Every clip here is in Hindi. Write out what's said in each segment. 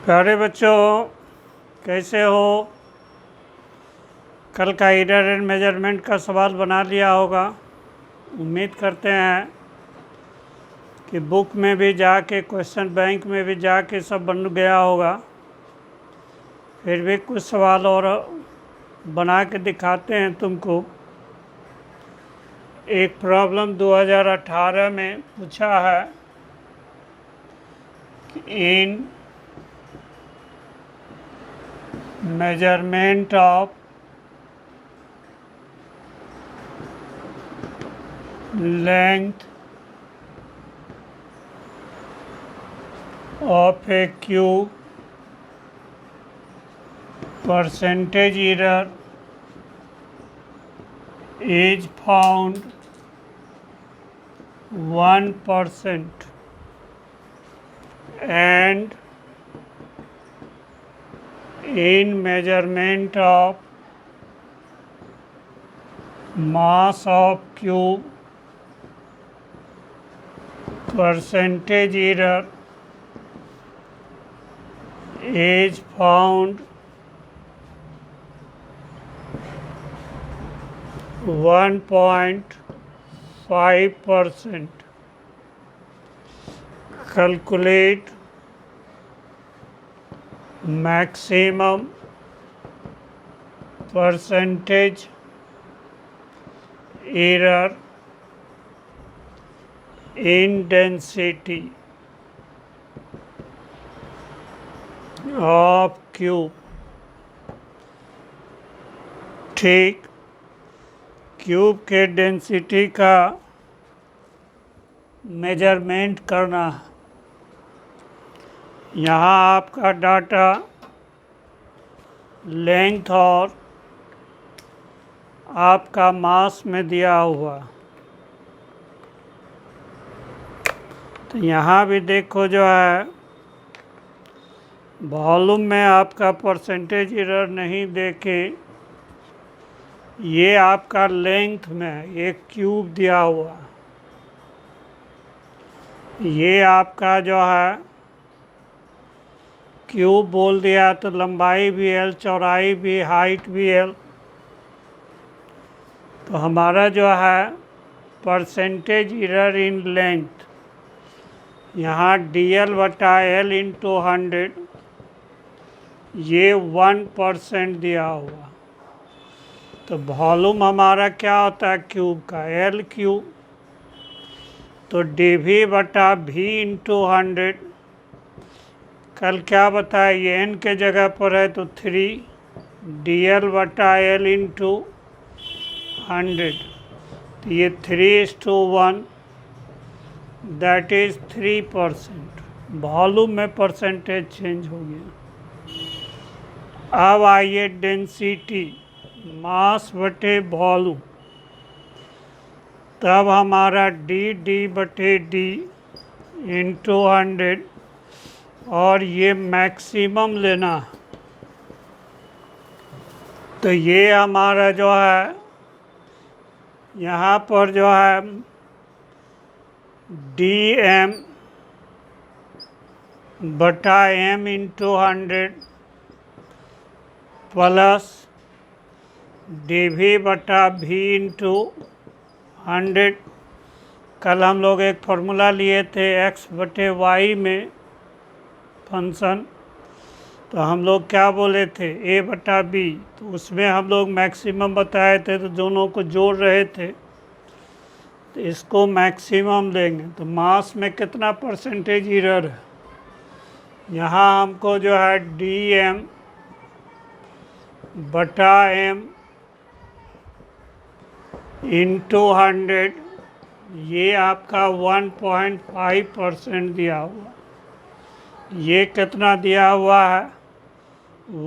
प्यारे बच्चों, कैसे हो? कल का एरर एंड मेजरमेंट का सवाल बना लिया होगा। उम्मीद करते हैं कि बुक में भी जाके, क्वेश्चन बैंक में भी जाके सब बन गया होगा। फिर भी कुछ सवाल और बना के दिखाते हैं तुमको। एक प्रॉब्लम 2018 में पूछा है कि इन measurement of length of a cube, percentage error is found 1% and in measurement of mass of cube, percentage error is found 1.5%. Calculate maximum percentage error in density of cube। ठीक, क्यूब के डेंसिटी का मेजरमेंट करना है। यहाँ आपका डाटा लेंथ और आपका मास में दिया हुआ। तो यहाँ भी देखो जो है वॉल्यूम में आपका परसेंटेज एरर नहीं देके ये आपका लेंथ में एक क्यूब दिया हुआ। ये आपका जो है क्यूब बोल दिया तो लंबाई भी एल, चौड़ाई भी, हाइट भी एल। तो हमारा जो है परसेंटेज एरर इन लेंथ, यहाँ dl/l इंटू 100, ये 1% दिया हुआ। तो वॉल्यूम हमारा क्या होता है क्यूब का? L cube. तो dv/v इंटू 100, कल क्या बताया, ये n के जगह पर है तो 3 dl/l इंटू 100। तो ये 3:1, दैट इज 3%। वॉल्यूम में परसेंटेज चेंज हो गया। अब आइए डेंसिटी, मास बटे वॉल्यूम। तब हमारा d/d इंटू 100 और ये मैक्सिमम लेना। तो ये हमारा जो है यहाँ पर जो है dm/m into 100 plus dv/v into 100। कल हम लोग एक फार्मूला लिए थे x/y में फंक्शन। तो हम लोग क्या बोले थे, a/b। तो उसमें हम लोग मैक्सिमम बताए थे, तो दोनों को जोड़ रहे थे। तो इसको मैक्सिमम लेंगे तो मास में कितना परसेंटेज एरर है। यहाँ हमको जो है dm/m इंटू 100, ये आपका 1.5% दिया हुआ। ये कितना दिया हुआ है?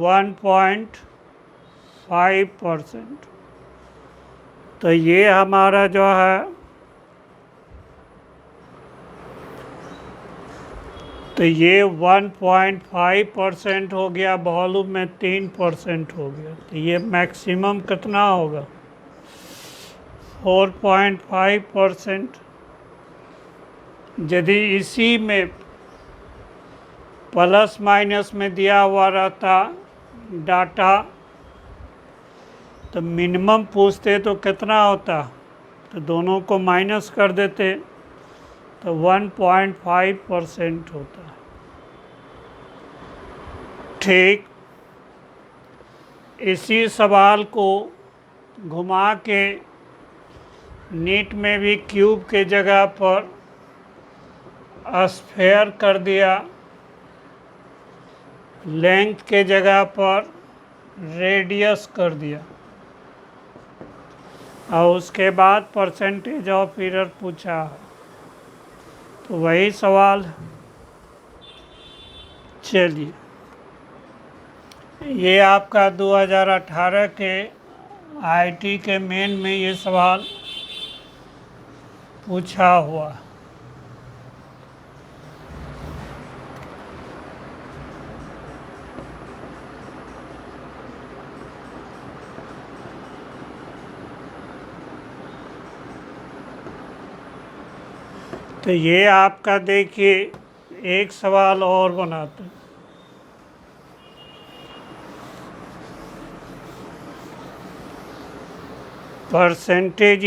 1.5%। तो ये हमारा जो है, तो ये 1.5% हो गया, वॉल्यूम में 3% हो गया। तो ये मैक्सिमम कितना होगा? 4.5%। यदि इसी में प्लस माइनस में दिया हुआ रहता डाटा तो मिनिमम पूछते तो कितना होता, तो दोनों को माइनस कर देते तो 1.5% होता। ठीक इसी सवाल को घुमा के नीट में भी क्यूब के जगह पर स्फेयर कर दिया, लेंथ के जगह पर रेडियस कर दिया, और उसके बाद परसेंटेज ऑफ एरर पूछा, तो वही सवाल। चलिए, ये आपका 2018 के आईटी के मेन में ये सवाल पूछा हुआ। तो ये आपका देखिए एक सवाल और बनाते हैं। Percentage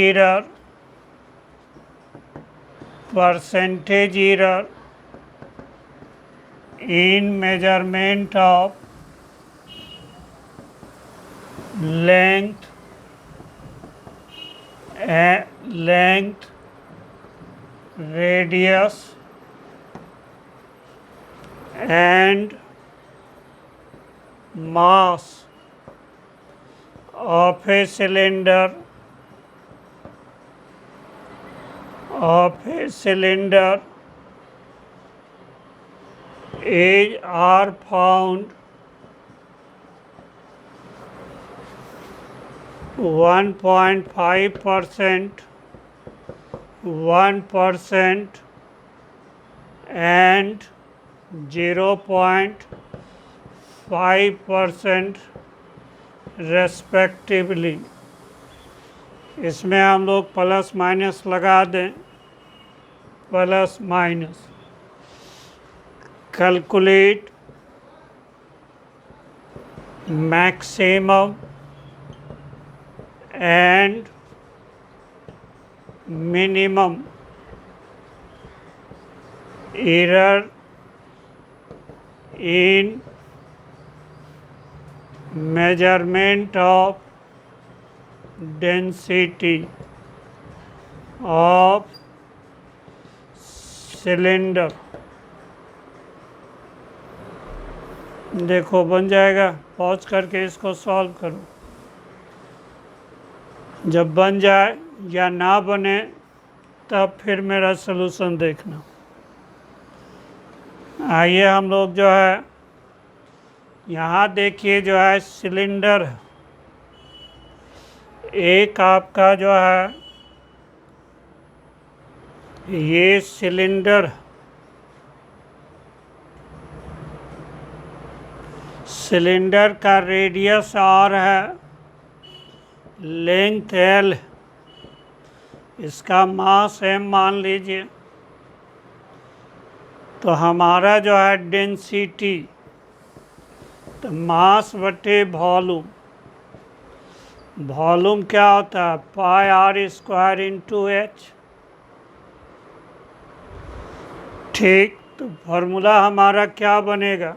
error in measurement of length, radius and mass of a cylinder are found 1.5%, 1% and 0.5% respectively. इसमें हम लोग प्लस माइनस लगा दें, plus minus. Calculate maximum and minimum error in measurement of density of cylinder। देखो बन जाएगा, पॉज करके इसको सॉल्व करो। जब बन जाए या ना बने तब फिर मेरा सलूशन देखना। आइए हम लोग जो है यहाँ देखिए जो है सिलेंडर, एक आपका जो है ये सिलेंडर, सिलेंडर का रेडियस R है, लेंथ L, इसका मास M मान लीजिए। तो हमारा जो है डेंसिटी, तो मास बटे वॉल्यूम, वॉल्यूम क्या होता है पाई R स्क्वायर इंटू H। ठीक, तो फॉर्मूला हमारा क्या बनेगा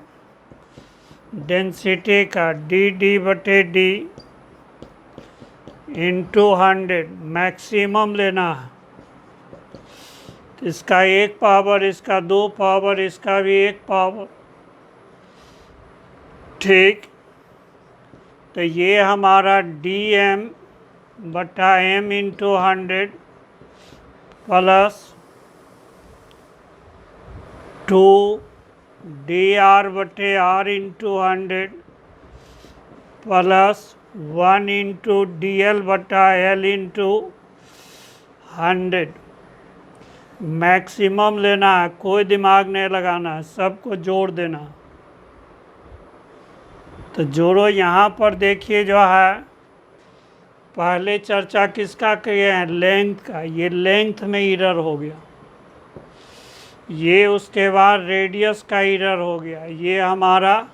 डेंसिटी का, डी बटे डी इंटू 100, मैक्सिमम लेना है। इसका एक पावर, इसका दो पावर, इसका भी एक पावर। ठीक, तो ये हमारा डी एम बटा M into 100 plus 2 D R बटे R into 100 plus 1 into D L बटा एल इंटू 100। मैक्सिमम लेना है, कोई दिमाग नहीं लगाना है, सबको जोड़ देना। तो जोड़ो, यहाँ पर देखिए जो है पहले चर्चा किसका किए हैं, लेंथ का। ये लेंथ में एरर हो गया, ये उसके बाद रेडियस का एरर हो गया, ये हमारा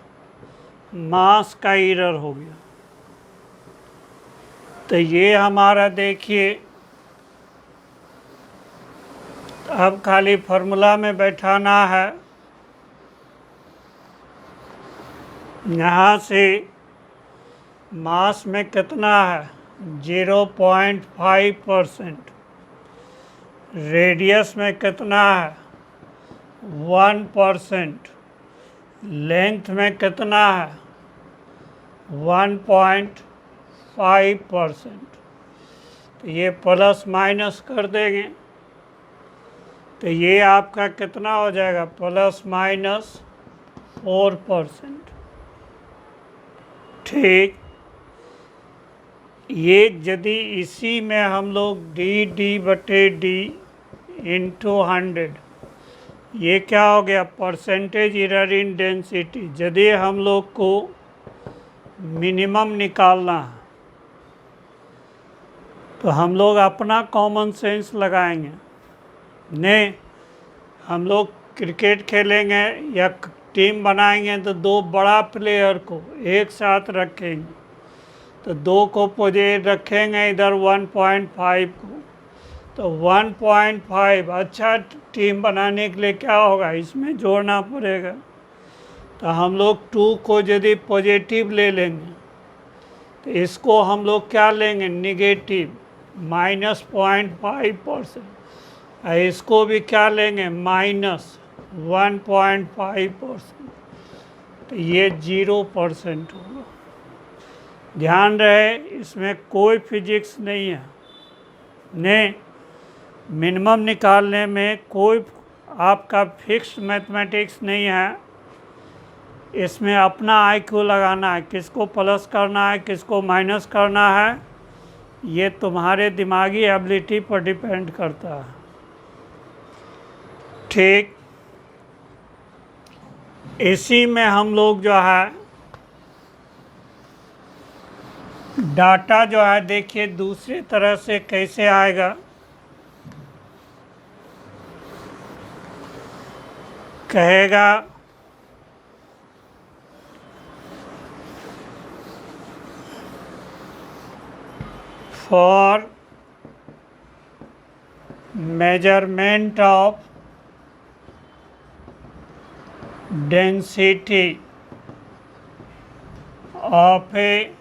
मास का एरर हो गया। तो ये हमारा देखिए, अब खाली फार्मूला में बैठाना है। यहाँ से मास में कितना है 0.5%, रेडियस में कितना है 1%, लेंथ में कितना है 1.5%। तो ये प्लस माइनस कर देंगे तो ये आपका कितना हो जाएगा +-4%। ठीक, ये यदि इसी में हम लोग d/d इंटू 100, ये क्या हो गया परसेंटेज एरर इन डेंसिटी। यदि हम लोग को मिनिमम निकालना है तो हम लोग अपना कॉमन सेंस लगाएंगे। नहीं, हम लोग क्रिकेट खेलेंगे या टीम बनाएंगे तो 2 बड़ा प्लेयर को एक साथ रखेंगे, तो 2 को पोजीशन रखेंगे इधर 1.5 को, तो 1.5 अच्छा टीम बनाने के लिए क्या होगा इसमें जोड़ना पड़ेगा। तो हम लोग 2 को यदि पॉजिटिव ले लेंगे तो इसको हम लोग क्या लेंगे नेगेटिव -0.5%, और इसको भी क्या लेंगे -1.5%, तो ये 0% होगा। ध्यान रहे इसमें कोई फिजिक्स नहीं है, नहीं मिनिमम निकालने में कोई आपका फिक्स्ड मैथमेटिक्स नहीं है। इसमें अपना IQ लगाना है, किसको प्लस करना है किसको माइनस करना है, ये तुम्हारे दिमागी एबिलिटी पर डिपेंड करता है। ठीक, इसी में हम लोग जो है डाटा जो है देखिए दूसरी तरह से कैसे आएगा। कहेगा for measurement of density of a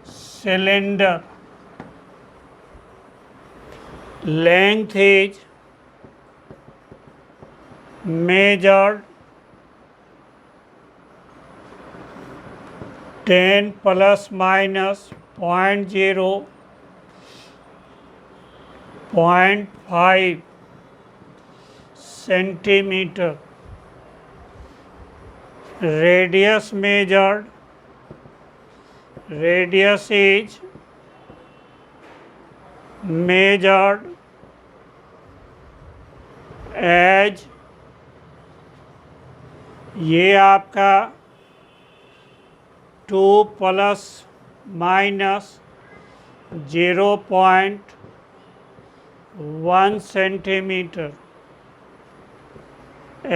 cylinder, length is measured 10 ±0.5 centimeter. Radius measured, radius is measured as, ये आपका 2 ±0.1 centimeter,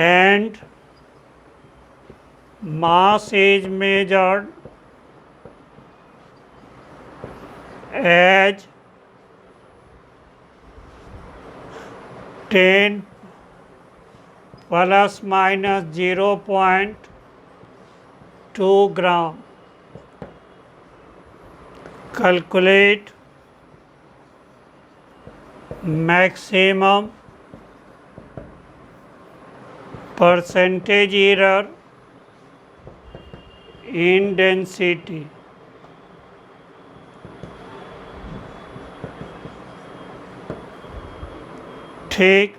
and mass is measured as 10 ±0.2 gram. Calculate maximum percentage error in density. ठीक,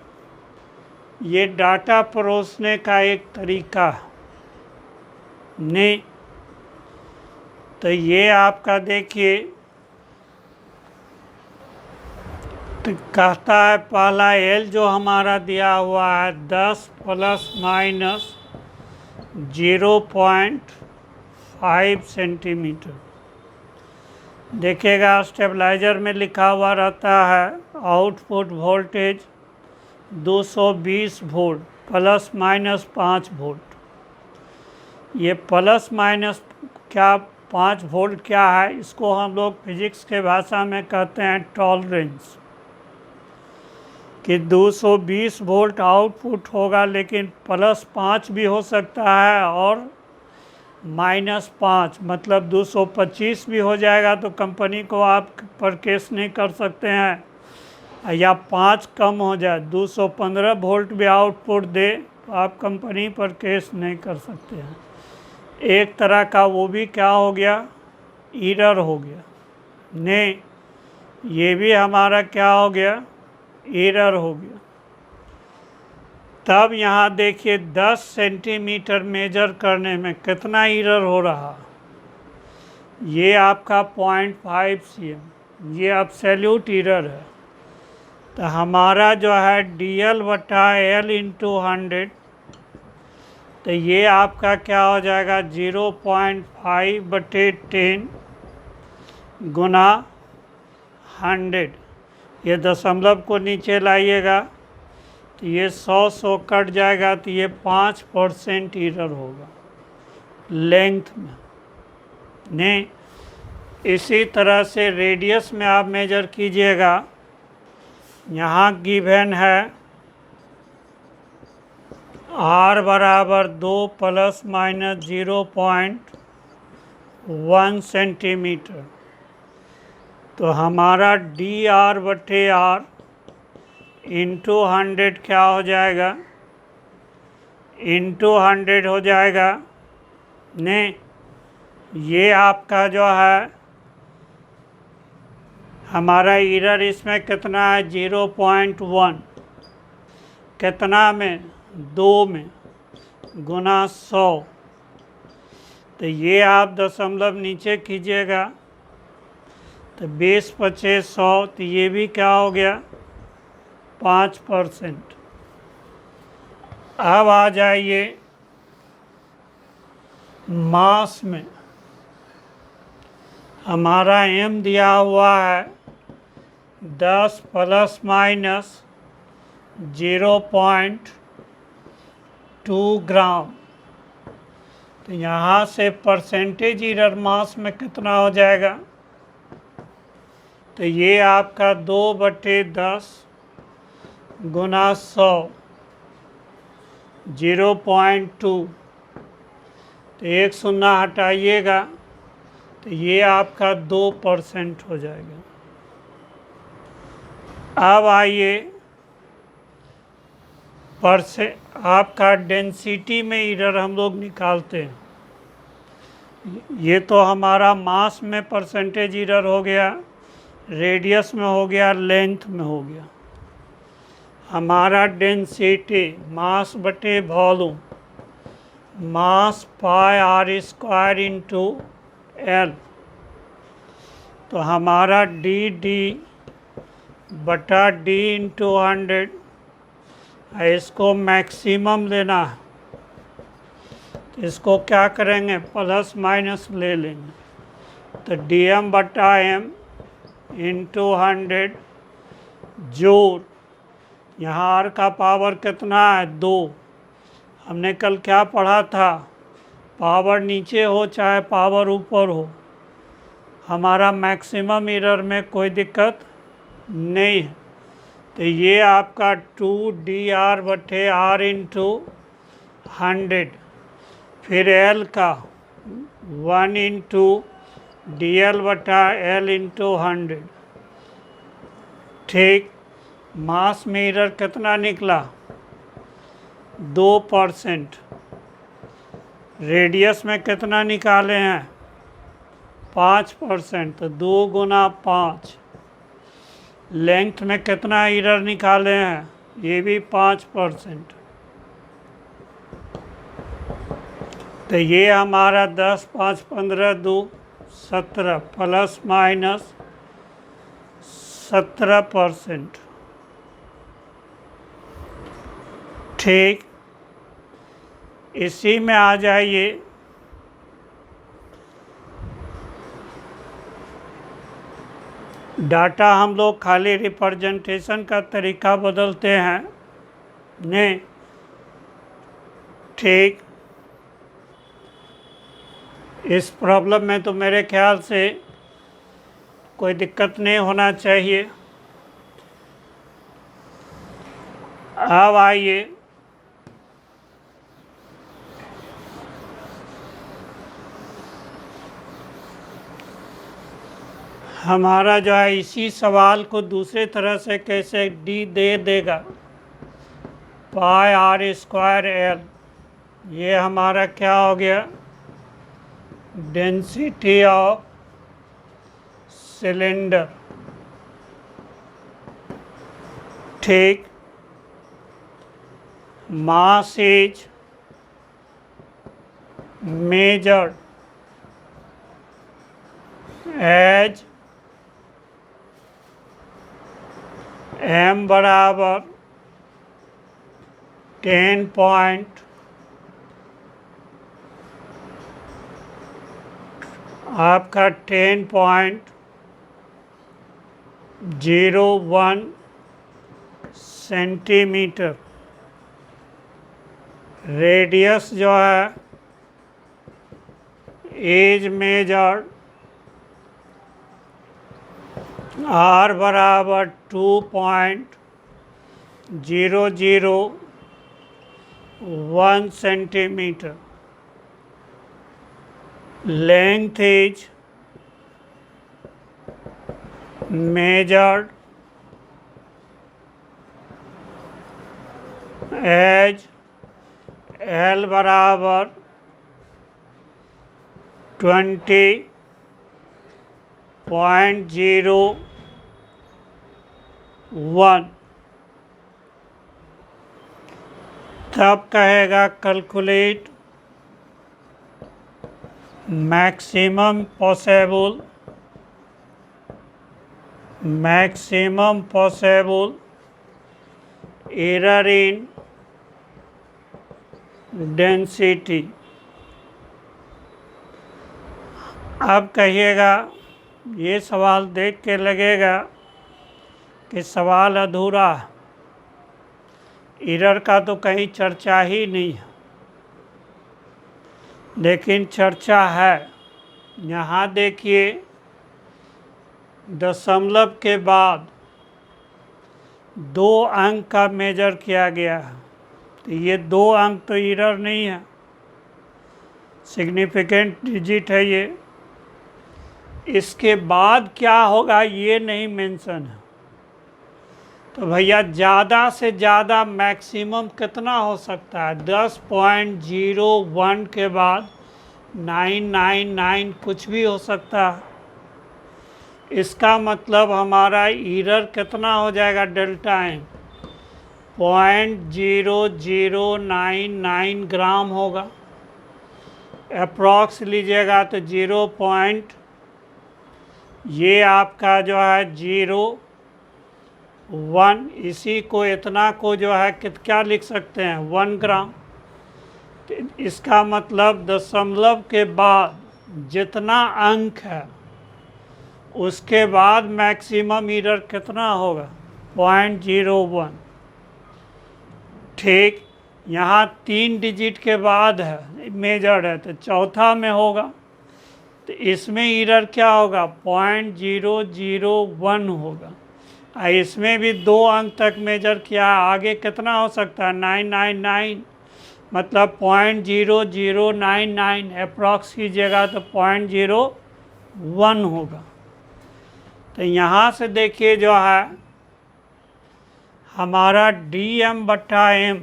ये डाटा परोसने का एक तरीका नहीं। तो ये आपका देखिए तो कहता है पहला L जो हमारा दिया हुआ है 10 ±0.5 सेंटीमीटर। देखिएगा स्टेबलाइजर में लिखा हुआ रहता है output voltage 220 volt plus minus 5 volt. ये प्लस माइनस क्या 5 वोल्ट क्या है, इसको हम लोग फिजिक्स के भाषा में कहते हैं टॉलरेंस। कि 220 वोल्ट आउटपुट होगा, लेकिन प्लस 5 भी हो सकता है और माइनस 5 मतलब 225 भी हो जाएगा, तो कंपनी को आप पर केस नहीं कर सकते हैं। या 5 कम हो जाए, 215 वोल्ट भी आउटपुट दे तो आप कंपनी पर केस नहीं कर सकते हैं। एक तरह का वो भी क्या हो गया, एरर हो गया। नहीं, ये भी हमारा क्या हो गया, एरर हो गया। तब यहाँ देखिए 10 सेंटीमीटर मेजर करने में कितना एरर हो रहा। ये आपका 0.5 cm, ये एब्सोल्यूट एरर है। तो हमारा जो है DL/L इंटू 100, तो ये आपका क्या हो जाएगा 0.5/10 गुना 100। ये दशमलव को नीचे लाइएगा तो ये 100 कट जाएगा, तो ये 5% एरर होगा लेंथ में। नहीं, इसी तरह से रेडियस में आप मेजर कीजिएगा। यहाँ गिवन है r बराबर 2 प्लस माइनस 0.1 सेंटीमीटर। तो हमारा dr/r इंटू 100 क्या हो जाएगा, इंटू 100 हो जाएगा। नहीं, ये आपका जो है हमारा एरर इसमें कितना है 0.1, कितना में 2 में गुना 100। तो ये आप दशमलव नीचे कीजिएगा तो 20×5=100, तो ये भी क्या हो गया 5%। अब आ जाइए मास में। हमारा m दिया हुआ है 10 प्लस माइनस 0.2 ग्राम। तो यहाँ से परसेंटेज एरर मास में कितना हो जाएगा, तो ये आपका 2/10 गुना 100 0.2। तो एक शून्य हटाइएगा तो ये आपका 2% हो जाएगा। अब आइए आपका डेंसिटी में एरर हम लोग निकालते हैं। ये तो हमारा मास में परसेंटेज एरर हो गया, रेडियस में हो गया, लेंथ में हो गया। हमारा डेंसिटी मास बटे वॉल्यूम, मास πr² इंटू L। तो हमारा d/d इंटू 100, इसको मैक्सिमम लेना है तो इसको क्या करेंगे प्लस माइनस ले लेंगे। तो dm/m इंटू 100 जोड़, यहाँ r का पावर कितना है 2। हमने कल क्या पढ़ा था, पावर नीचे हो चाहे पावर ऊपर हो, हमारा मैक्सिमम एरर में कोई दिक्कत नहीं है। तो ये आपका 2dr/r इंटू 100, फिर L का 1 इंटू DL/L इंटू 100। ठीक, मास में एरर कितना निकला 2%। रेडियस में कितना निकाले हैं 5%, तो 2 गुना 5। लेंथ में कितना एरर निकाले हैं, ये भी 5%। तो ये हमारा 10 5 15 2 17 प्लस माइनस 17%। ठीक, इसी में आ जाइए डाटा। हम लोग खाली रिप्रेजेंटेशन का तरीका बदलते हैं। ने ठीक, इस प्रॉब्लम में तो मेरे ख्याल से कोई दिक्कत नहीं होना चाहिए। अब आइए हमारा जो है इसी सवाल को दूसरे तरह से कैसे डी दे देगा, पाई आर स्क्वायर एल, ये हमारा क्या हो गया, डेंसिटी ऑफ सिलेंडर। ठीक, mass is measured as m बराबर 10 पॉइंट आपका 10.01 सेंटीमीटर। रेडियस जो है एज मेजर्ड r बराबर 2.001 centimetre. Length is measured as L बराबर 20.01। तब कहेगा calculate maximum possible error in density. अब कहिएगा, ये सवाल देख के लगेगा कि सवाल अधूरा है, एरर का तो कहीं चर्चा ही नहीं है, लेकिन चर्चा है। यहाँ देखिए, दशमलव के बाद 2 अंक का मेजर किया गया है, तो ये 2 अंक तो एरर नहीं है, सिग्निफिकेंट डिजिट है ये। इसके बाद क्या होगा ये नहीं मेंशन है। तो भैया ज़्यादा से ज़्यादा मैक्सिमम कितना हो सकता है, 10.01 के बाद 999 कुछ भी हो सकता है। इसका मतलब हमारा एरर कितना हो जाएगा, डेल्टा एम 0.0099 ग्राम होगा। अप्रॉक्स लीजिएगा तो 0. ये आपका जो है 0.1, इसी को इतना को जो है क्या लिख सकते हैं, 1 ग्राम। तो इसका मतलब दशमलव के बाद जितना अंक है उसके बाद मैक्सिमम एरर कितना होगा, 0.01। ठीक, यहाँ 3 डिजिट के बाद है मेजर्ड है, तो चौथा में होगा, तो इसमें एरर क्या होगा, 0.001 होगा। इसमें भी 2 अंक तक मेजर किया है, आगे कितना हो सकता है, 999, मतलब 0.0099 अप्रॉक्स कीजिएगा तो 0.01 होगा। तो यहाँ से देखिए जो है हमारा dm/m,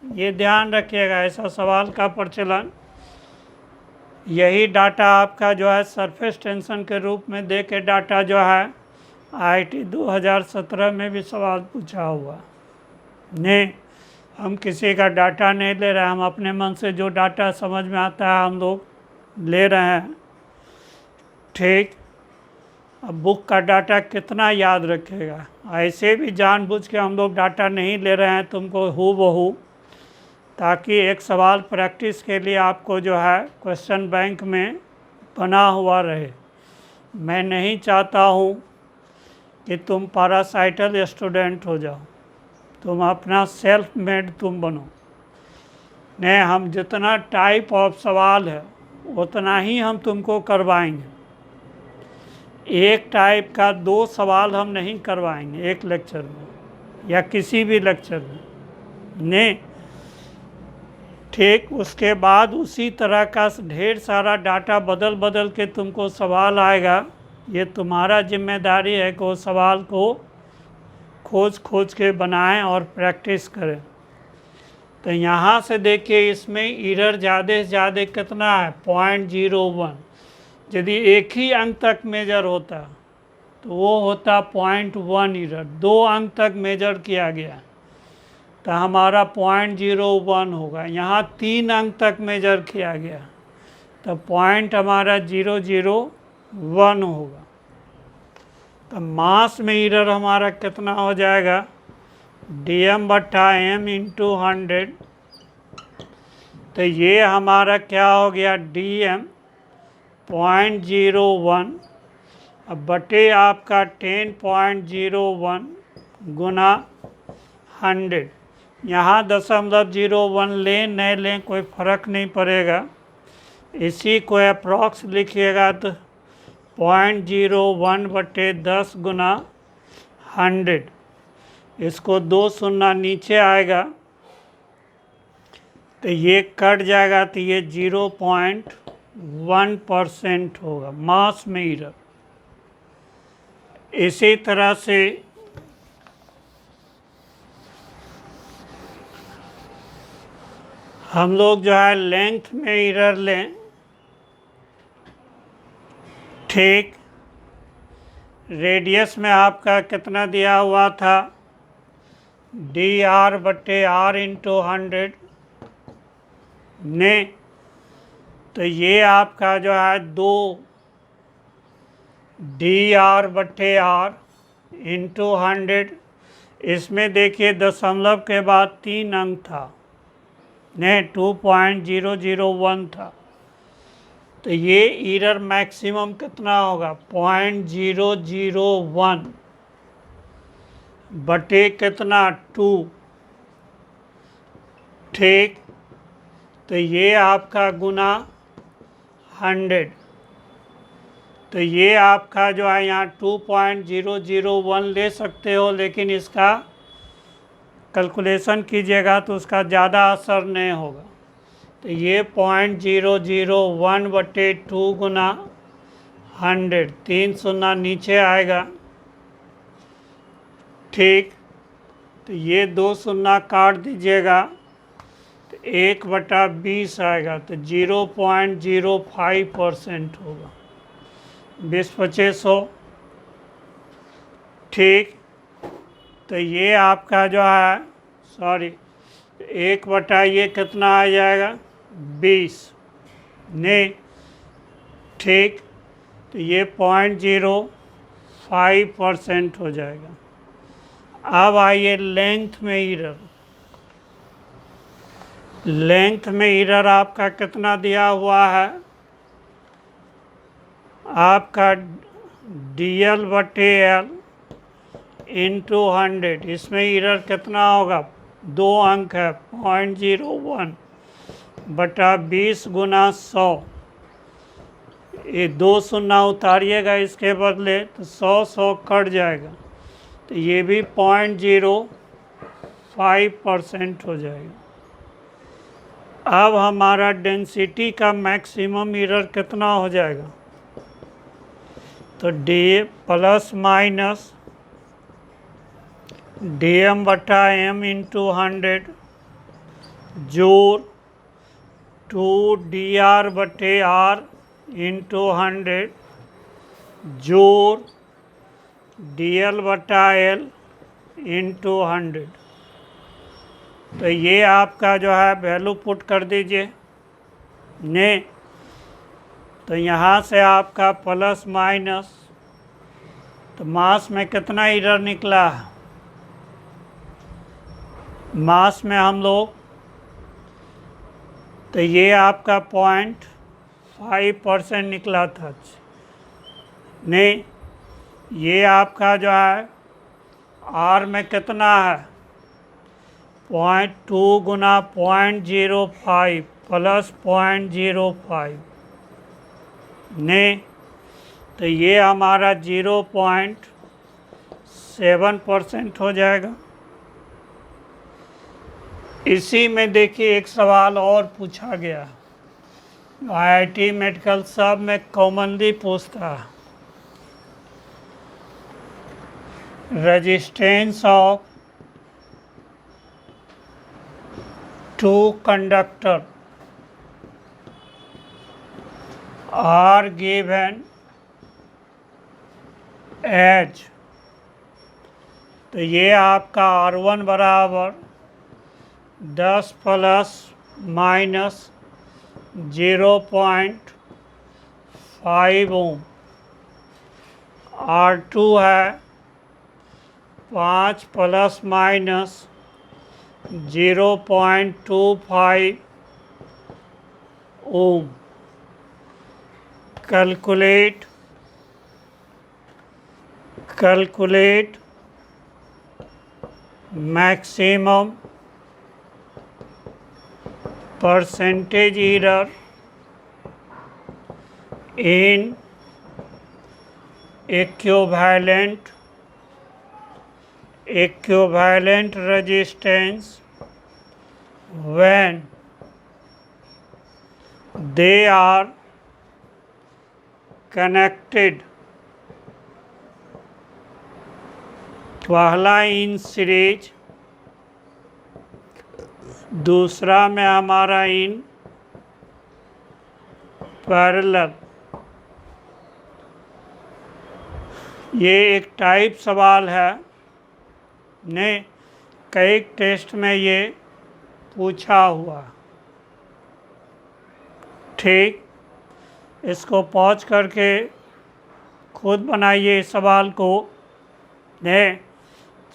ये ध्यान रखिएगा, ऐसा सवाल का प्रचलन, यही डाटा आपका जो है सरफेस टेंशन के रूप में दे के डाटा जो है IIT 2017 में भी सवाल पूछा हुआ। नहीं, हम किसी का डाटा नहीं ले रहे हैं, हम अपने मन से जो डाटा समझ में आता है हम लोग ले रहे हैं। ठीक, अब बुक का डाटा कितना याद रखेगा, ऐसे भी जानबूझ के हम लोग डाटा नहीं ले रहे हैं तुमको हूबहू, ताकि एक सवाल प्रैक्टिस के लिए आपको जो है क्वेश्चन बैंक में बना हुआ रहे। मैं नहीं चाहता हूँ कि तुम पैरासाइटल स्टूडेंट हो जाओ। तुम अपना सेल्फ मेड तुम बनो। नहीं, हम जितना टाइप ऑफ सवाल है उतना ही हम तुमको करवाएंगे। एक टाइप का 2 सवाल हम नहीं करवाएंगे एक लेक्चर में या किसी भी लेक्चर में। नहीं, ठीक उसके बाद उसी तरह का ढेर सारा डाटा बदल बदल के तुमको सवाल आएगा। ये तुम्हारा जिम्मेदारी है कि वो सवाल को खोज खोज के बनाएं और प्रैक्टिस करें। तो यहाँ से देखिए, इसमें एरर ज़्यादा से ज़्यादा कितना है, 0.01। यदि एक ही अंक तक मेजर होता तो वो होता 0.1 एरर। 2 अंक तक मेजर किया गया तो हमारा 0.01 होगा। यहाँ 3 अंक तक मेजर किया गया तो पॉइंट हमारा 001 होगा। तो मास में एरर हमारा कितना हो जाएगा, dm/m × 100। तो ये हमारा क्या हो गया, dm 0.01 अब बटे आपका 10.01 गुना 100। यहाँ 0.01 लें नहीं लें कोई फ़र्क नहीं पड़ेगा, इसी को अप्रॉक्स लिखिएगा तो 0.01/10 गुना 100। इसको 2 शून्य नीचे आएगा तो ये कट जाएगा तो ये 0.1% होगा मास में एरर। इसी तरह से हम लोग जो है लेंथ में एरर लें, ठीक रेडियस में आपका कितना दिया हुआ था, dr/r × 100 ने। तो ये आपका जो है 2 dr/r × 100। इसमें देखिए दशमलव के बाद 3 अंक था, नहीं 2.001 था। तो ये एरर मैक्सिमम कितना होगा, 0.001 बटे कितना 2, ठीक। तो ये आपका गुना 100। तो ये आपका जो है यहाँ 2.001 ले सकते हो, लेकिन इसका कैलकुलेशन कीजिएगा तो उसका ज़्यादा असर नहीं होगा। तो ये 0.001/2 गुना 100, 3 शून्य नीचे आएगा, ठीक। तो ये 2 शून्य काट दीजिएगा तो 1/20 आएगा तो 0.05% होगा, 20/2500, ठीक। तो ये आपका जो है सॉरी 1/ ये कितना आ जाएगा 20, नहीं ठीक। तो ये 0.05% हो जाएगा। अब आइए लेंथ में एरर। लेंथ में एरर आपका कितना दिया हुआ है, आपका dl/l × 100। इसमें एरर कितना होगा, 2 अंक है, 0.01/20 गुना 100। ये 2 शून्य उतारिएगा इसके बदले तो 100 कट जाएगा तो ये भी 0.05% हो जाएगा। अब हमारा डेंसिटी का मैक्सिमम एरर कितना हो जाएगा, तो d ± dm/m × 100 जोड़ 2dr/r × 100 जोड़ dl/l × 100। तो ये आपका जो है वैल्यू पुट कर दीजिए ने। तो यहाँ से आपका प्लस माइनस, तो मास में कितना एरर निकला है, मास में हम लोग तो ये आपका 0.5% निकला था, नहीं ये आपका जो है आर में कितना है 0.2 गुना 0.05 प्लस 0.05 ने, तो ये हमारा 0.7% हो जाएगा। इसी में देखिए एक सवाल और पूछा गया, आईआईटी मेडिकल सब में कॉमनली पूछता है, resistance of two conductor are given as, तो ये आपका R1 बराबर 10 प्लस माइनस 0.5 ओम, R2 है 5 प्लस माइनस 0.25 ohm. Calculate maximum percentage error in equivalent resistance when they are connected, पहला इन सीरीज, दूसरा में हमारा इन पैरेलल। ये एक टाइप सवाल है ने, कई टेस्ट में ये पूछा हुआ। ठीक, इसको पॉज करके खुद बनाइए इस सवाल को, ने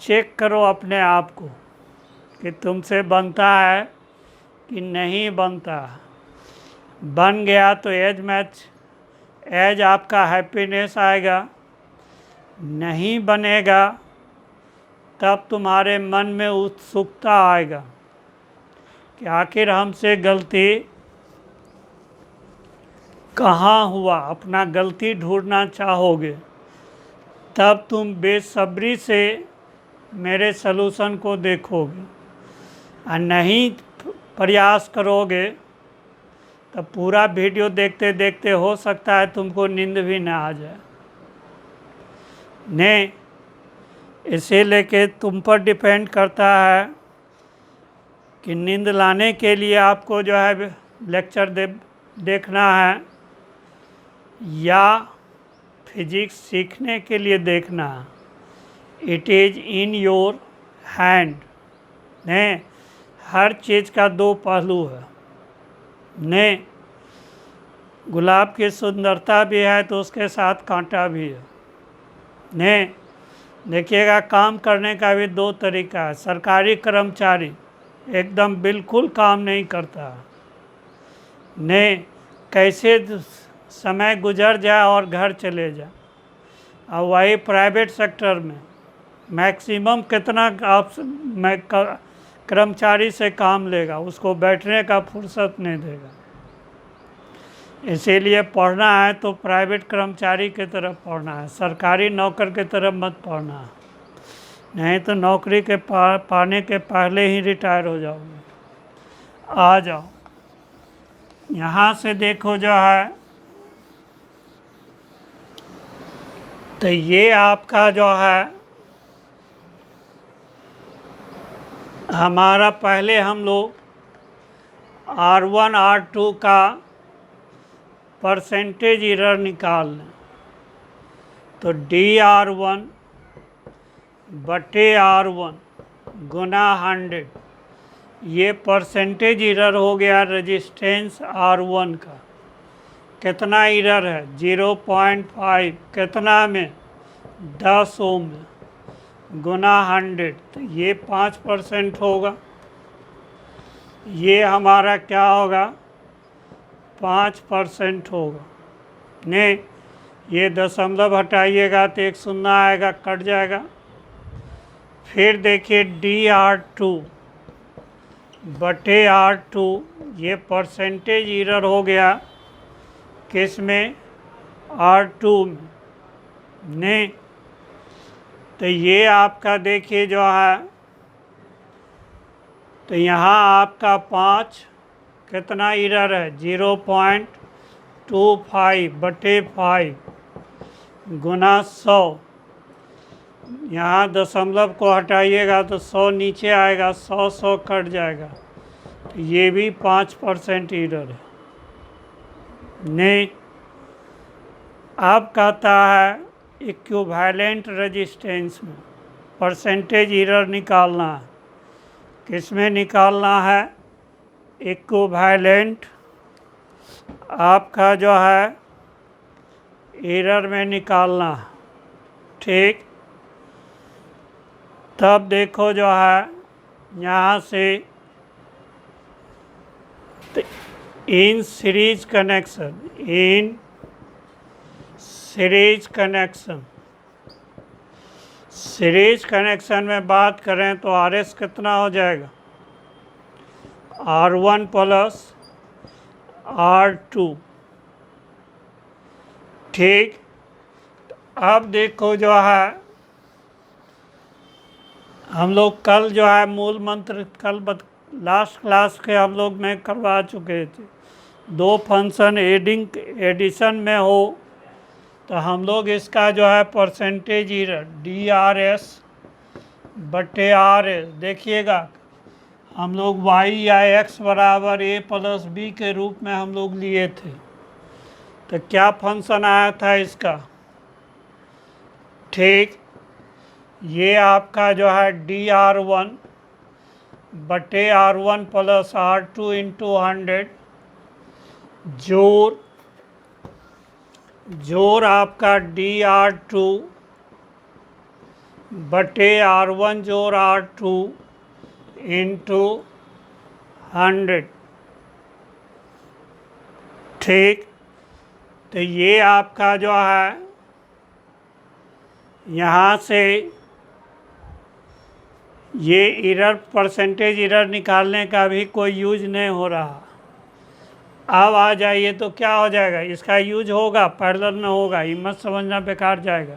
चेक करो अपने आप को कि तुमसे बनता है कि नहीं बनता। बन गया तो एज आपका हैप्पीनेस आएगा, नहीं बनेगा तब तुम्हारे मन में उत्सुकता आएगा कि आखिर हमसे गलती कहाँ हुआ, अपना गलती ढूंढना चाहोगे, तब तुम बेसब्री से मेरे सलूशन को देखोगे, और नहीं प्रयास करोगे तब पूरा वीडियो देखते देखते हो सकता है तुमको नींद भी ना आ जाए। ने इसे लेके तुम पर डिपेंड करता है कि नींद लाने के लिए आपको जो है लेक्चर देखना है या फिजिक्स सीखने के लिए देखना है। It is in your hand. ने हर चीज़ का दो पहलू है। ने गुलाब की सुंदरता भी है तो उसके साथ कांटा भी है। ने देखिएगा, काम करने का भी दो तरीका है। सरकारी कर्मचारी एकदम बिल्कुल काम नहीं करता, ने कैसे समय गुजर जाए और घर चले जाए। और वही प्राइवेट सेक्टर में मैक्सिमम कितना आप कर्मचारी से काम लेगा, उसको बैठने का फुर्सत नहीं देगा। इसीलिए पढ़ना है तो प्राइवेट कर्मचारी की तरफ पढ़ना है, सरकारी नौकर की तरफ मत पढ़ना है, नहीं तो नौकरी के पाने के पहले ही रिटायर हो जाओगे। आ जाओ, यहाँ से देखो जो है, तो ये आपका जो है हमारा, पहले हम लोग R1 R2 का परसेंटेज एरर निकाल लें। तो DR1 बटे R1 गुना 100, ये परसेंटेज एरर हो गया रेजिस्टेंस R1 का। कितना एरर है? 0.5, कितना में? 10 ओम में, गुना 100, तो ये 5% होगा। ये हमारा क्या होगा? 5% होगा। ने ये दशमलव हटाइएगा तो एक शून्य आएगा, कट जाएगा। फिर देखिए DR2, बटे R2, ये परसेंटेज एरर हो गया किस में, R2 में। तो ये आपका देखिए जो है, तो यहाँ आपका 5 कितना एरर है, 0.25 बटे 5 गुना 100। यहाँ दशमलव को हटाइएगा तो 100 नीचे आएगा, 100 कट जाएगा। तो ये भी 5% एरर है। नहीं, अब कहता है इक्विवेलेंट रेजिस्टेंस में परसेंटेज एरर निकालना है। किस में निकालना है, इक्विवेलेंट आपका जो है एरर में निकालना है, ठीक। तब देखो जो है यहाँ से in series connection, in series connection, series connection में बात करें तो RS कितना हो जाएगा, R1 प्लस R2, ठीक। अब देखो जो है हम लोग कल जो है मूल मंत्र लास्ट क्लास के हम लोग में करवा चुके थे। दो फंक्शन एडिशन में हो तो हम लोग इसका जो है परसेंटेज एरर DRS बटे RS, देखिएगा हम लोग y या x बराबर a प्लस b के रूप में हम लोग लिए थे। तो क्या फंक्शन आया था इसका, ठीक। ये आपका जो है DR1 बटे R1 प्लस R2 इंटू 100 जोड़ आपका DR2 बटे R1 जोड़ R2 इंटू 100, ठीक। तो ये आपका जो है यहाँ से ये एरर परसेंटेज एरर निकालने का भी कोई यूज नहीं हो रहा। अब आ जाइए तो क्या हो जाएगा, इसका यूज होगा, पैरेलल में होगा, ये मत समझना बेकार जाएगा।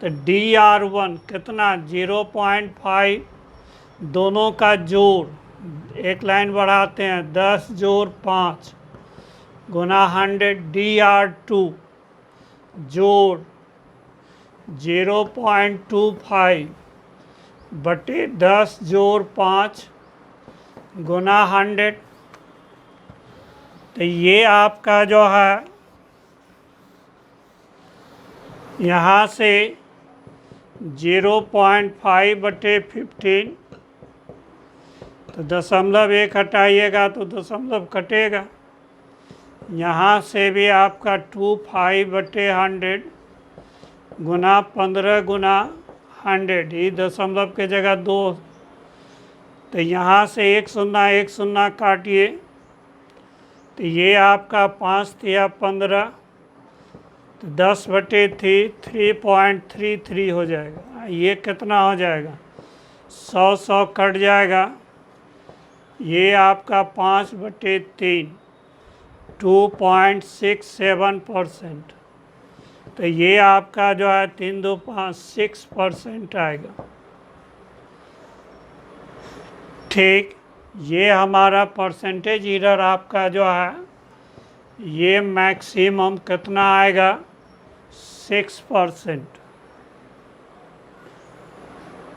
तो DR1 कितना 0.5, दोनों का जोड़, एक लाइन बढ़ाते हैं, 10 जोड़ 5 गुना 100, DR2 जोड़ 0.25 बटे 10 जोड़ 5 गुना 100। तो ये आपका जो है यहाँ से 0.5 बटे 15, तो दशमलव 1 हटाइएगा तो दशमलव कटेगा। यहाँ से भी आपका 25 बटे 100 गुना 15 गुना 100, ये दशमलव के जगह 2। तो यहाँ से 1 0 काटिए, तो ये आपका 5 या 15, तो 10 बटे 3.33 हो जाएगा। ये कितना हो जाएगा, 100 कट जाएगा। ये आपका 5 बटे 3 2.67%। तो ये आपका जो है 3 2 5 6% आएगा, ठीक। ये हमारा परसेंटेज एरर आपका जो है ये मैक्सिमम कितना आएगा, 6%।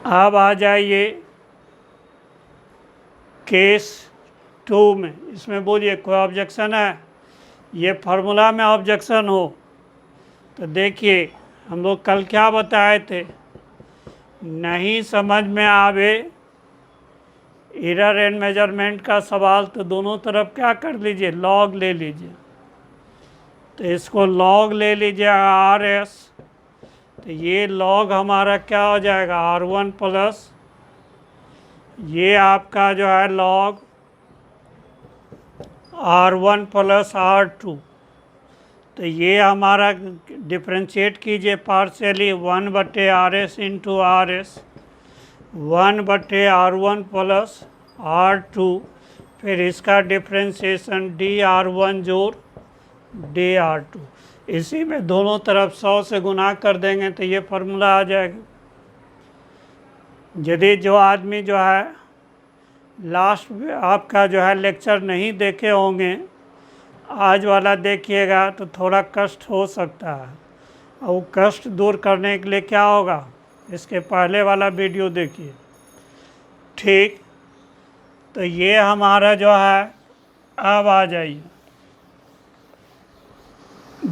अब आ जाइए केस 2 में, इसमें बोलिए कोई ऑब्जेक्शन है, ये फार्मूला में ऑब्जेक्शन हो तो देखिए हम लोग कल क्या बताए थे, नहीं समझ में आवे एरर एंड मेजरमेंट का सवाल तो दोनों तरफ क्या कर लीजिए, लॉग ले लीजिए। तो इसको लॉग ले लीजिए RS, तो ये लॉग हमारा क्या हो जाएगा, R1 प्लस ये आपका जो है लॉग R1 प्लस R2। तो ये हमारा डिफ्रेंशिएट कीजिए पार्शियली, 1 बटे RS इंटू RS, 1 बटे R1 प्लस R2, फिर इसका डिफ्रेंशिएशन DR1 जोड़ DR2। इसी में दोनों तरफ 100 से गुना कर देंगे तो ये फार्मूला आ जाएगा। यदि जो आदमी जो है लास्ट में आपका जो है लेक्चर नहीं देखे होंगे, आज वाला देखिएगा तो थोड़ा कष्ट हो सकता है, और वो कष्ट दूर करने के लिए क्या होगा, इसके पहले वाला वीडियो देखिए। ठीक, तो ये हमारा जो है, अब आ जाइए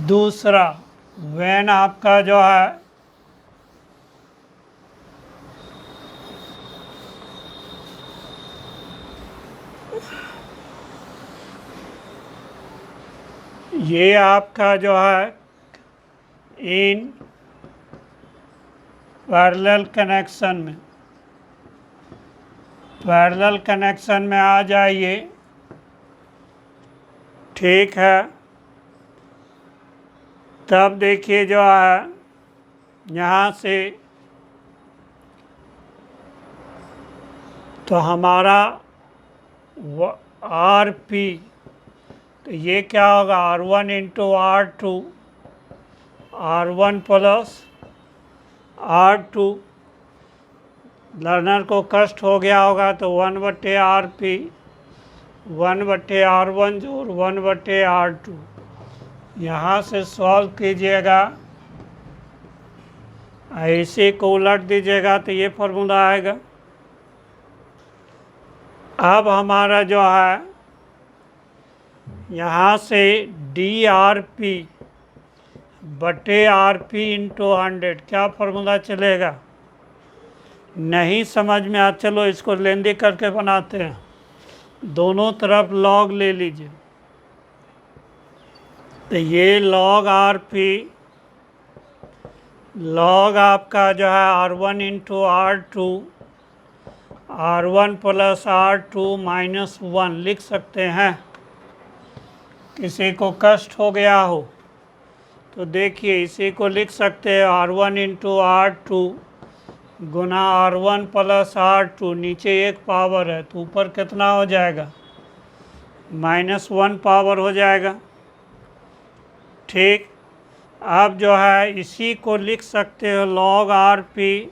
दूसरा, व्हेन आपका जो है ये आपका जो है इन पैरेलल कनेक्शन में आ जाइए। ठीक है, तब देखिए जो है यहाँ से तो हमारा RP, तो ये क्या होगा, R1 into R2, R1 plus R2। Learner को कष्ट हो गया होगा तो 1/RP 1/R1 जोड़ 1/R2। यहाँ से सॉल्व कीजिएगा, ऐसे को उलट दीजिएगा तो ये फार्मूला आएगा। अब हमारा जो है यहाँ से DRP बटे RP इंटू 100, क्या फार्मूला चलेगा, नहीं समझ में आ, चलो इसको लेंदी करके बनाते हैं। दोनों तरफ लॉग ले लीजिए, तो ये लॉग RP लॉग आपका जो है R1 into R2, R1 plus R2 minus 1 लिख सकते हैं। किसी को कष्ट हो गया हो तो देखिए इसी को लिख सकते हैं, R1 इंटू R2 गुना R1 प्लस R2, नीचे एक पावर है तो ऊपर कितना हो जाएगा, -1 पावर हो जाएगा। ठीक, आप जो है इसी को लिख सकते हो लॉग RP।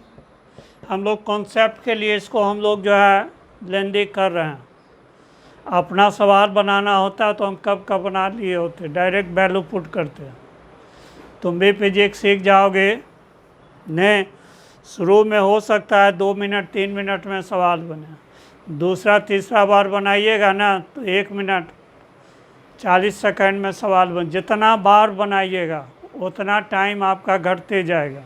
हम लोग कॉन्सेप्ट के लिए इसको हम लोग जो है लेंदी कर रहे हैं। अपना सवाल बनाना होता है तो हम कब का बना लिए होते, डायरेक्ट वैल्यू पुट करते हैं। तुम भी फिजिक्स सीख जाओगे। नहीं, शुरू में हो सकता है 2 मिनट 3 मिनट में सवाल बने, दूसरा तीसरा बार बनाइएगा ना तो 1 मिनट 40 सेकंड में सवाल बन। जितना बार बनाइएगा उतना टाइम आपका घटते जाएगा।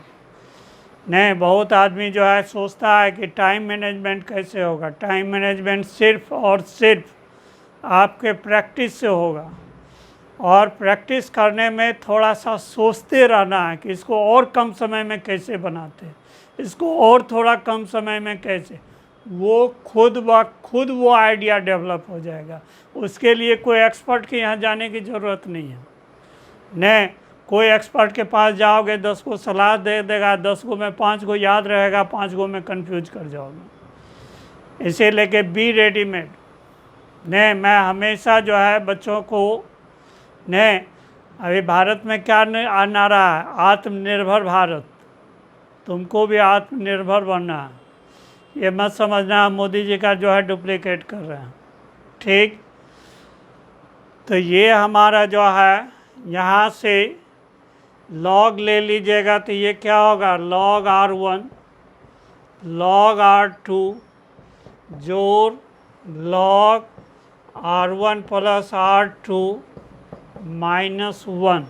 नहीं, बहुत आदमी जो है सोचता है कि टाइम मैनेजमेंट कैसे होगा। टाइम मैनेजमेंट सिर्फ और सिर्फ आपके प्रैक्टिस से होगा, और प्रैक्टिस करने में थोड़ा सा सोचते रहना है कि इसको और कम समय में कैसे बनाते हैं, इसको और थोड़ा कम समय में कैसे, वो खुद ब खुद वो आइडिया डेवलप हो जाएगा। उसके लिए कोई एक्सपर्ट के यहाँ जाने की ज़रूरत नहीं है। नहीं, कोई एक्सपर्ट के पास जाओगे 10 को सलाह दे देगा, 10 को में 5 को याद रहेगा, 5 को में कंफ्यूज कर जाओगे। इसे लेके बी रेडीमेड। नहीं, मैं हमेशा जो है बच्चों को, नहीं अभी भारत में क्या आना रहा है, आत्मनिर्भर भारत। तुमको भी आत्मनिर्भर बनना है, ये मत समझना मोदी जी का जो है डुप्लीकेट कर रहे हैं। ठीक, तो ये हमारा जो है यहाँ से लॉग ले लीजिएगा तो ये क्या होगा, लॉग R1 लॉग R2 जोड़ log R1 plus R2 minus 1।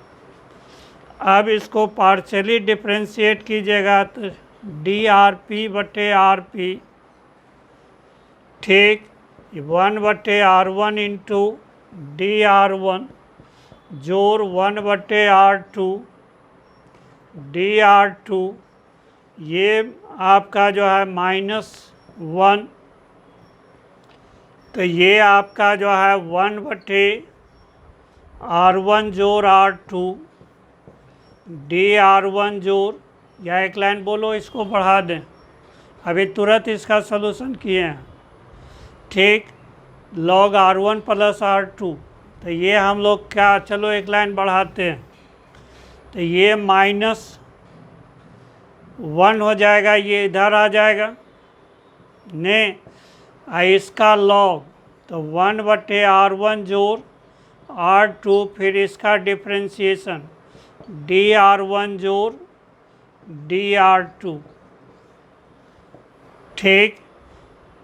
अब इसको पार्शली डिफ्रेंशिएट कीजिएगा तो DRP बटे RP। ठीक, 1/R1 इंटू DR1 जोड़ 1/R2 DR2, ये आपका जो है -1, तो ये आपका जो है 1/R1 जोड़ R2 DR1 जोड़, या एक लाइन बोलो इसको बढ़ा दें, अभी तुरंत इसका सलूशन किए हैं। ठीक, log R1 प्लस R2, तो ये हम लोग क्या, चलो एक लाइन बढ़ाते हैं, तो ये -1 हो जाएगा, ये इधर आ जाएगा ने, इसका log, तो 1/R1 जोड़ R2, फिर इसका डिफ्रेंशिएशन dR1 जोड़ dR2। ठीक,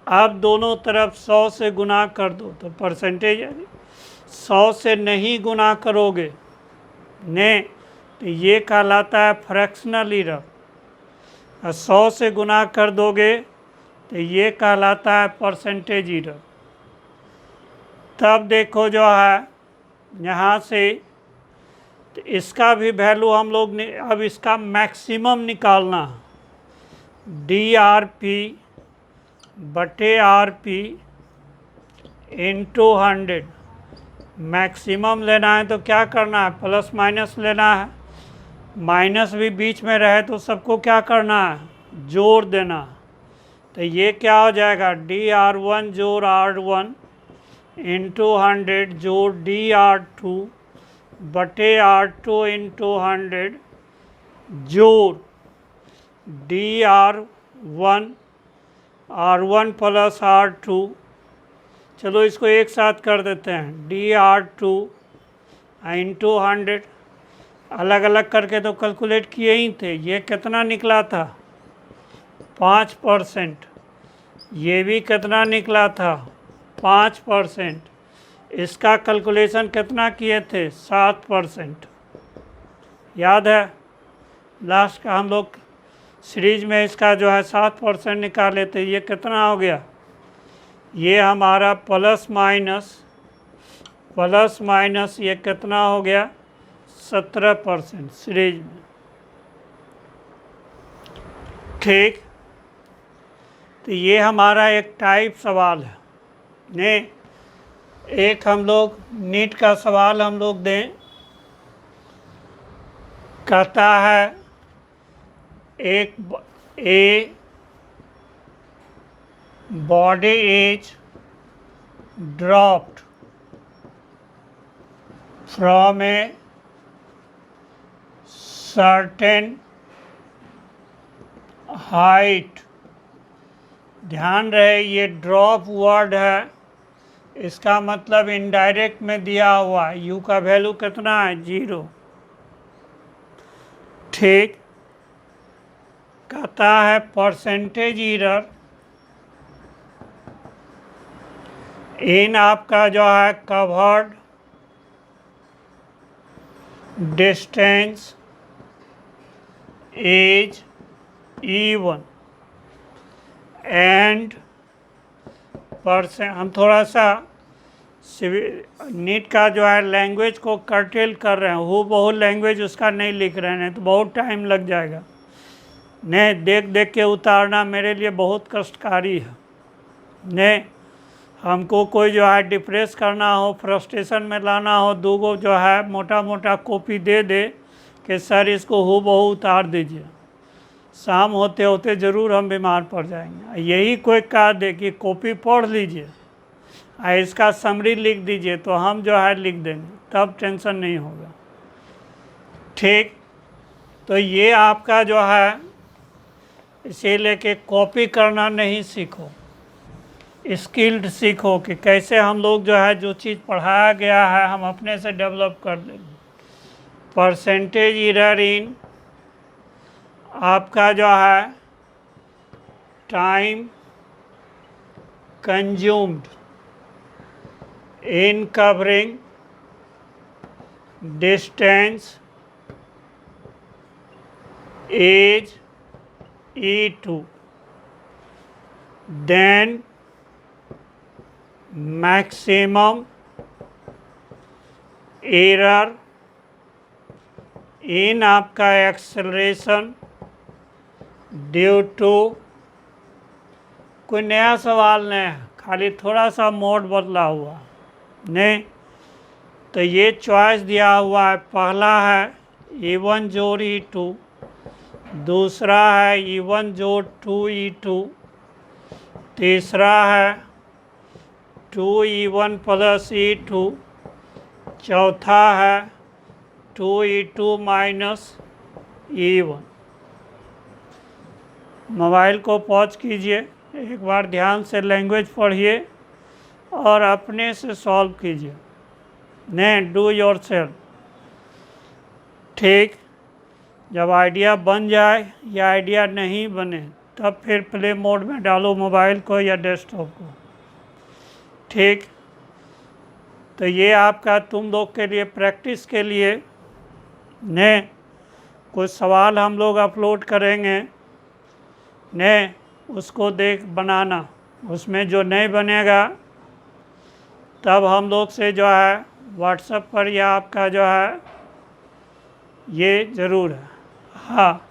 अब दोनों तरफ 100 से गुना कर दो, तो परसेंटेज 100 से नहीं गुना करोगे ने, तो ये कहलाता है फ्रैक्शनल एरर। 100 से गुना कर दोगे तो ये कहलाता है परसेंटेज एरर। तब देखो जो है यहाँ से, तो इसका भी वैल्यू हम लोग ने, अब इसका मैक्सिमम निकालना है, DRP बटे RP इंटू 100। मैक्सिमम लेना है तो क्या करना है, प्लस माइनस लेना है, माइनस भी बीच में रहे तो सबको क्या करना है, जोड़ देना। तो ये क्या हो जाएगा, DR1 जोड़ R1 इंटू 100 जोड़ DR2 बटे R2 इंटू 100 जोड़ DR1 R1 प्लस R2। चलो इसको एक साथ कर देते हैं, DR2 इंटू 100, अलग अलग करके तो कैलकुलेट किए ही थे। ये कितना निकला था, 5%। ये भी कितना निकला था, 5%। इसका कैलकुलेशन कितना किए थे, 7%। याद है, लास्ट का हम लोग सीरीज में इसका जो है 7% निकाले थे। ये कितना हो गया, ये हमारा प्लस माइनस ये कितना हो गया, 17% सीरीज में। ठीक, तो ये हमारा एक टाइप सवाल है ने। एक हम लोग नीट का सवाल हम लोग दें, कहता है एक body is dropped from a certain height। ध्यान रहे ये ड्रॉप वर्ड है, इसका मतलब इनडायरेक्ट में दिया हुआ है, u का वैल्यू कितना है, 0। ठीक, कहता है परसेंटेज एरर इन आपका जो है covered distance is even and हम थोड़ा सा नीट का जो है लैंग्वेज को कर्टेल कर रहे हैं, वो बहुत लैंग्वेज उसका नहीं लिख रहे हैं, तो बहुत टाइम लग जाएगा। नहीं, देख देख के उतारना मेरे लिए बहुत कष्टकारी है। नहीं, हमको कोई जो है डिप्रेस करना हो, फ्रस्ट्रेशन में लाना हो, दो गो जो है मोटा मोटा कॉपी दे दे कि सर इसको हूबहू उतार दीजिए, शाम होते होते ज़रूर हम बीमार पड़ जाएंगे। यही कोई कह दे कि कॉपी पढ़ लीजिए, इसका समरी लिख दीजिए, तो हम जो है लिख देंगे, तब टेंशन नहीं होगा। ठीक, तो ये आपका जो है, इसे लेके कॉपी करना नहीं सीखो, स्किल्ड सीखो कि कैसे हम लोग जो है जो चीज़ पढ़ाया गया है हम अपने से डेवलप कर लेंगे। परसेंटेज एरर इन आपका जो है time consumed in covering distance is E2 then maximum error in आपका एक्सेलरेशन ड्यू टू, कोई नया सवाल नहीं है, खाली थोड़ा सा मोड बदला हुआ नहीं। तो ये चॉइस दिया हुआ है, पहला है E1 जोड़ E2, दूसरा है E1 जोड़ 2E2, तीसरा है 2E1 प्लस E2, चौथा है 2E2 माइनस E1। मोबाइल को पॉज कीजिए, एक बार ध्यान से लैंग्वेज पढ़िए और अपने से सॉल्व कीजिए। नहीं, डू योर सेल्फ। ठीक, जब आइडिया बन जाए या आइडिया नहीं बने तब फिर प्ले मोड में डालो मोबाइल को या डेस्कटॉप को। ठीक, तो ये आपका तुम लोग के लिए प्रैक्टिस के लिए ने कुछ सवाल हम लोग अपलोड करेंगे, ने उसको देख बनाना। उसमें जो नहीं बनेगा तब हम लोग से जो है व्हाट्सएप पर या आपका जो है ये ज़रूर है। हाँ,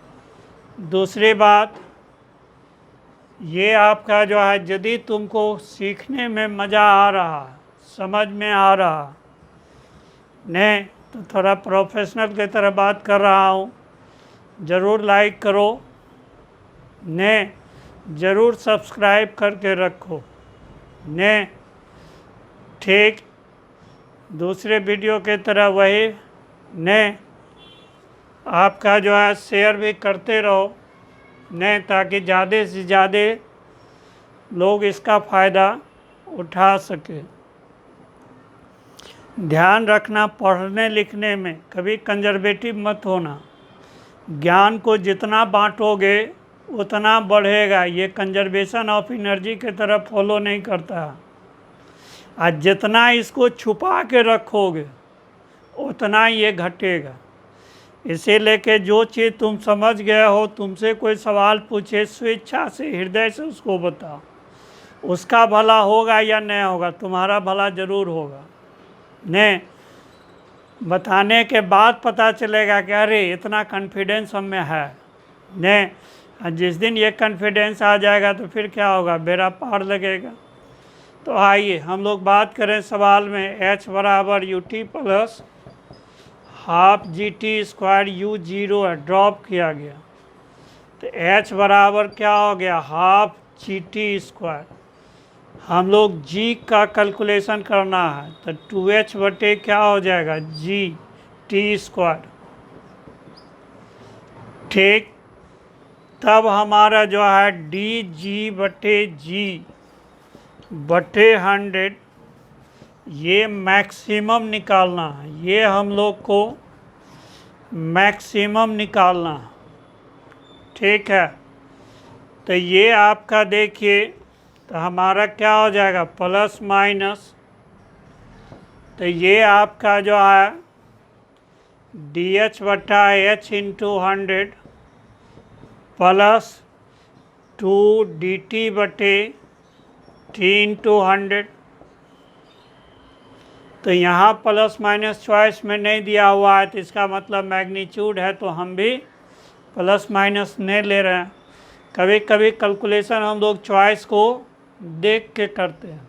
दूसरी बात ये आपका जो है यदि तुमको सीखने में मज़ा आ रहा, समझ में आ रहा, नहीं तो थोड़ा प्रोफेशनल की तरह बात कर रहा हूँ, ज़रूर लाइक करो, ने ज़रूर सब्सक्राइब करके रखो, ने ठीक दूसरे वीडियो के तरह वही, ने आपका जो है शेयर भी करते रहो, ने ताकि ज़्यादा से ज़्यादा लोग इसका फ़ायदा उठा सके। ध्यान रखना, पढ़ने लिखने में कभी कंजर्वेटिव मत होना। ज्ञान को जितना बांटोगे उतना बढ़ेगा, ये कंजर्वेशन ऑफ एनर्जी की तरफ फॉलो नहीं करता। और जितना इसको छुपा के रखोगे उतना ये घटेगा। इसीलिए कि जो चीज़ तुम समझ गए हो, तुमसे कोई सवाल पूछे, स्वेच्छा से हृदय से उसको बताओ। उसका भला होगा या नहीं होगा, तुम्हारा भला ज़रूर होगा। ने बताने के बाद पता चलेगा कि अरे इतना कॉन्फिडेंस हम में है। ने जिस दिन ये कॉन्फिडेंस आ जाएगा तो फिर क्या होगा, बेड़ा पार लगेगा। तो आइए हम लोग बात करें सवाल में। h बराबर ut plus half GT² u0 है, ड्रॉप किया गया। तो h बराबर क्या हो गया, हाफ GT²। हम लोग g का कैलकुलेशन करना है तो 2h बटे क्या हो जाएगा, GT²। ठीक, तब हमारा जो है dg बटे g बटे 100, ये मैक्सिमम निकालना है। ये हम लोग को मैक्सिमम निकालना है। ठीक है, तो ये आपका देखिए, तो हमारा क्या हो जाएगा, प्लस माइनस, तो ये आपका जो है DH बटा H इंटू 100 प्लस 2 DT बटे T इंटू 100। तो यहाँ प्लस माइनस चॉइस में नहीं दिया हुआ है, तो इसका मतलब मैग्नीट्यूड है, तो हम भी प्लस माइनस नहीं ले रहे हैं। कभी कभी कैलकुलेशन हम लोग चॉइस को देख के करते हैं।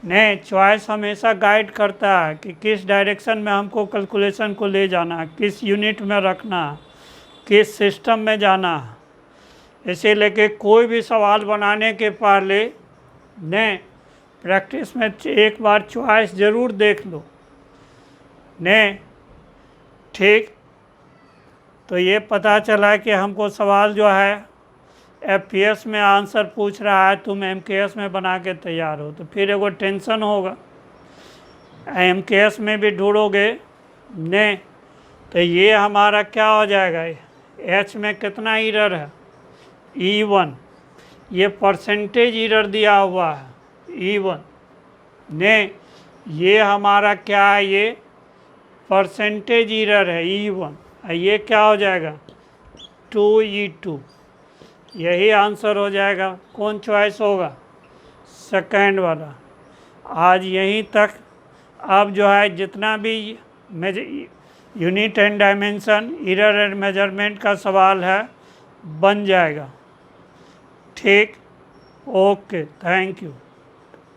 नहीं, चॉइस हमेशा गाइड करता है कि किस डायरेक्शन में हमको कैलकुलेशन को ले जाना है, किस यूनिट में रखना है, किस सिस्टम में जाना है। इसीलिए कि कोई भी सवाल बनाने के पहले नहीं प्रैक्टिस में एक बार चॉइस ज़रूर देख लो। नहीं ठीक, तो ये पता चला कि हमको सवाल जो है FPS में आंसर पूछ रहा है, तुम MKS में बना के तैयार हो, तो फिर एगो टेंशन होगा। MKS में भी ढूंढोगे नहीं, तो ये हमारा क्या हो जाएगा, H में कितना एरर है, E1। ये परसेंटेज एरर दिया हुआ है E1। नहीं, ये हमारा क्या है, ये परसेंटेज एरर है E1। ये क्या हो जाएगा, 2E2। यही आंसर हो जाएगा। कौन चॉइस होगा, सेकंड वाला। आज यहीं तक। अब जो है जितना भी unit and dimension, error and measurement का सवाल है बन जाएगा। ठीक, ओके, थैंक यू।